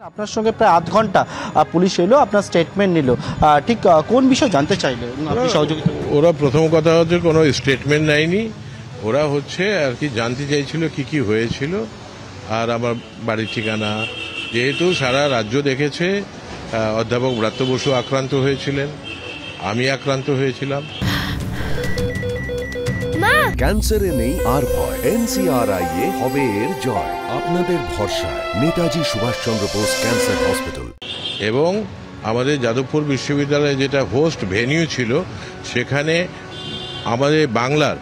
আপনার সঙ্গে প্রায় আধ ঘন্টা পুলিশ এলো, আপনার স্টেটমেন্ট নিল, ঠিক কোন বিষয় জানতে চাইলো? আপনি সহযোগিতা। ওরা প্রথম কথা হচ্ছে কোনো স্টেটমেন্ট নেয়নি, ওরা হচ্ছে আর কি জানতে চাইছিল কি কি হয়েছিল আর আমার বাড়ির ঠিকানা। যেহেতু সারা রাজ্য দেখেছে অধ্যাপক ব্রাত্য বসু আক্রান্ত হয়েছিলেন, আমি আক্রান্ত হয়েছিলাম। ক্যান্সারে নেই আর ভয়, NCRI এ হবে এর জয়। আপনাদের ভরসা নেতাজি সুভাষচন্দ্র বোস ক্যান্সার হসপিটাল। এবং আমাদের যাদবপুর বিশ্ববিদ্যালয়ে যেটা হোস্ট ভেনিউ ছিল, সেখানে আমাদের বাংলার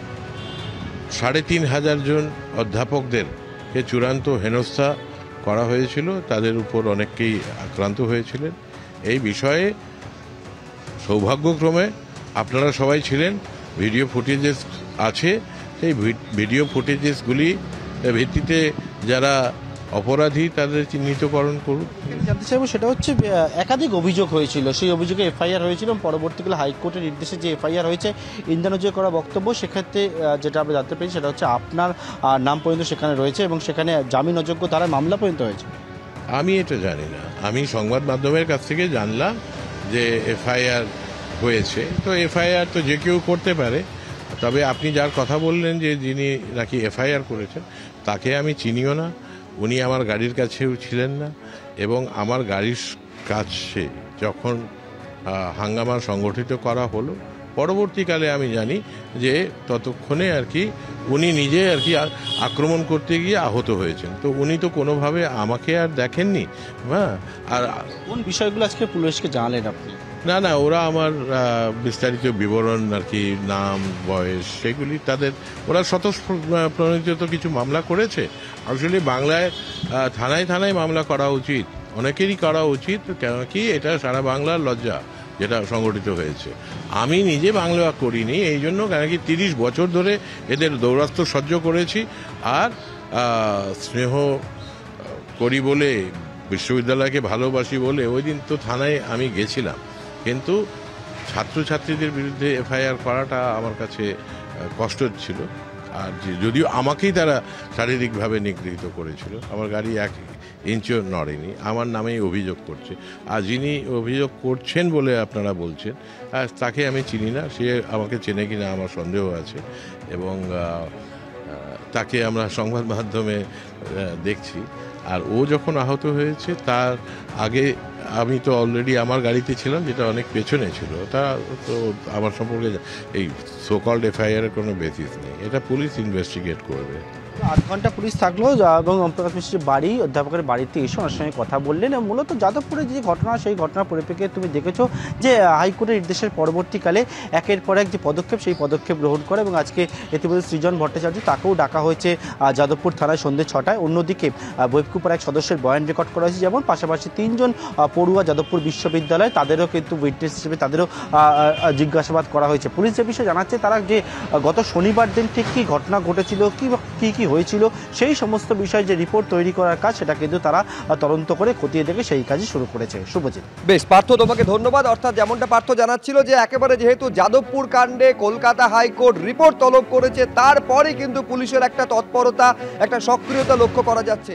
3,500 জন অধ্যাপকদেরকে চূড়ান্ত হেনস্থা করা হয়েছিল, তাদের উপর অনেককেই আক্রান্ত হয়েছিলেন। এই বিষয়ে সৌভাগ্যক্রমে আপনারা সবাই ছিলেন, ভিডিও ফুটেজেস আছে, সেই ভিডিও ফুটেজেসগুলি ভিত্তিতে যারা অপরাধী তাদের চিহ্নিতকরণ করুন। জানতে চাইবো সেটা হচ্ছে একাধিক অভিযোগ হয়েছিল, সেই অভিযোগে এফআইআর হয়েছিল, পরবর্তীকালে হাইকোর্টের নির্দেশে যে এফআইআর হয়েছে ইন্দ্রানুজয় করা বক্তব্য, সেক্ষেত্রে যেটা আমরা জানতে পেরেছি সেটা হচ্ছে আপনার নাম পর্যন্ত সেখানে রয়েছে এবং সেখানে জামিন অযোগ্য ধারায় মামলা পর্যন্ত হয়েছে। আমি এটা জানি না, আমি সংবাদ মাধ্যমের কাছ থেকে জানলাম যে এফআইআর হয়েছে। তো এফআইআর তো যে কেউ করতে পারে, তবে আপনি যার কথা বললেন যে যিনি নাকি এফআইআর করেছেন তাকে আমি চিনিও না, উনি আমার গাড়ির কাছেও ছিলেন না, এবং আমার গাড়ির কাছে যখন হাঙ্গামা সংগঠিত করা হলো, পরবর্তীকালে আমি জানি যে ততক্ষণে আর কি উনি নিজে আর কি আক্রমণ করতে গিয়ে আহত হয়েছেন। তো উনি তো কোনোভাবে আমাকে আর দেখেননি। হ্যাঁ, আর কোন বিষয়গুলো আজকে পুলিশকে জানালেন আপনি? না না, ওরা আমার বিস্তারিত বিবরণ আর কি, নাম বয়স, সেগুলি তাদের, ওরা স্বতঃপ্রণোদিত কিছু মামলা করেছে। আসলে বাংলায় থানায় থানায় মামলা করা উচিত, অনেকেরই করা উচিত, কেন কি এটা সারা বাংলার লজ্জা যেটা সংগঠিত হয়েছে। আমি নিজে বাংলা করিনি, এই জন্য কেন কি 30 বছর ধরে এদের দৌরাত্ম্য সহ্য করেছি, আর স্নেহ করি বলে, বিশ্ববিদ্যালয়কে ভালোবাসি বলে ওই দিন তো থানায় আমি গেছিলাম, কিন্তু ছাত্রছাত্রীদের বিরুদ্ধে এফআইআর করাটা আমার কাছে কষ্ট ছিল। আর যদিও আমাকেই তারা শারীরিকভাবে নিগৃহীত করেছিল, আমার গাড়ি 1 ইঞ্চিও নড়েনি, আমার নামেই অভিযোগ করছে। আর যিনি অভিযোগ করছেন বলে আপনারা বলছেন, তাকে আমি চিনি না, সে আমাকে চেনে কিনা আমার সন্দেহ আছে, এবং তাকে আমরা সংবাদ মাধ্যমে দেখছি। আর ও যখন আহত হয়েছে তার আগে আমি তো অলরেডি আমার গাড়িতে ছিলাম, যেটা অনেক পেছনে ছিল, তা তো আমার সম্পর্কে এই সোকল্ড এফআইআর কোনো বেসিস নেই, এটা পুলিশ ইনভেস্টিগেট করবে। 8 ঘন্টা পুলিশ থাকলো এবং ওমপ্রকাশ মিশ্রের বাড়ি, অধ্যাপকের বাড়িতে এসে ওনার সঙ্গে কথা বললেন। মূলত যাদবপুরে যে ঘটনা, সেই ঘটনার পরিপ্রেক্ষিতে তুমি দেখেছো যে হাইকোর্টের নির্দেশের পরবর্তীকালে একের পর এক যে পদক্ষেপ, সেই পদক্ষেপ গ্রহণ করে, এবং আজকে ইতিমধ্যে সৃজন ভট্টাচার্য, তাকেও ডাকা হয়েছে যাদবপুর থানায় সন্ধ্যে 6টায়। অন্যদিকে বৈকুপার এক সদস্যের বয়ান রেকর্ড করা হয়েছে, যেমন পাশাপাশি 3 জন পড়ুয়া যাদবপুর বিশ্ববিদ্যালয়, তাদেরও কিন্তু উইটনেস হিসেবে তাদেরও জিজ্ঞাসাবাদ করা হয়েছে। পুলিশ যে বিষয়ে জানাচ্ছে, তারা যে গত শনিবার দিন ঠিক কী ঘটনা ঘটেছিল, কী কী হয়েছিল, সেই সমস্ত বিষয়ে যে রিপোর্ট তৈরি করার কাজ, সেটা কিন্তু তারা তদন্ত করে খতিয়ে দেখে সেই কাজই শুরু করেছে। শুভজিৎ। বেশ পার্থ, তোমাকে ধন্যবাদ। অর্থাৎ যেমনটা পার্থ জানাচ্ছিল যে একেবারে যেহেতু যাদবপুর কাণ্ডে কলকাতা হাইকোর্ট রিপোর্ট তলব করেছে, তারপরে কিন্তু পুলিশের একটা তৎপরতা, একটা সক্রিয়তা লক্ষ্য করা যাচ্ছে।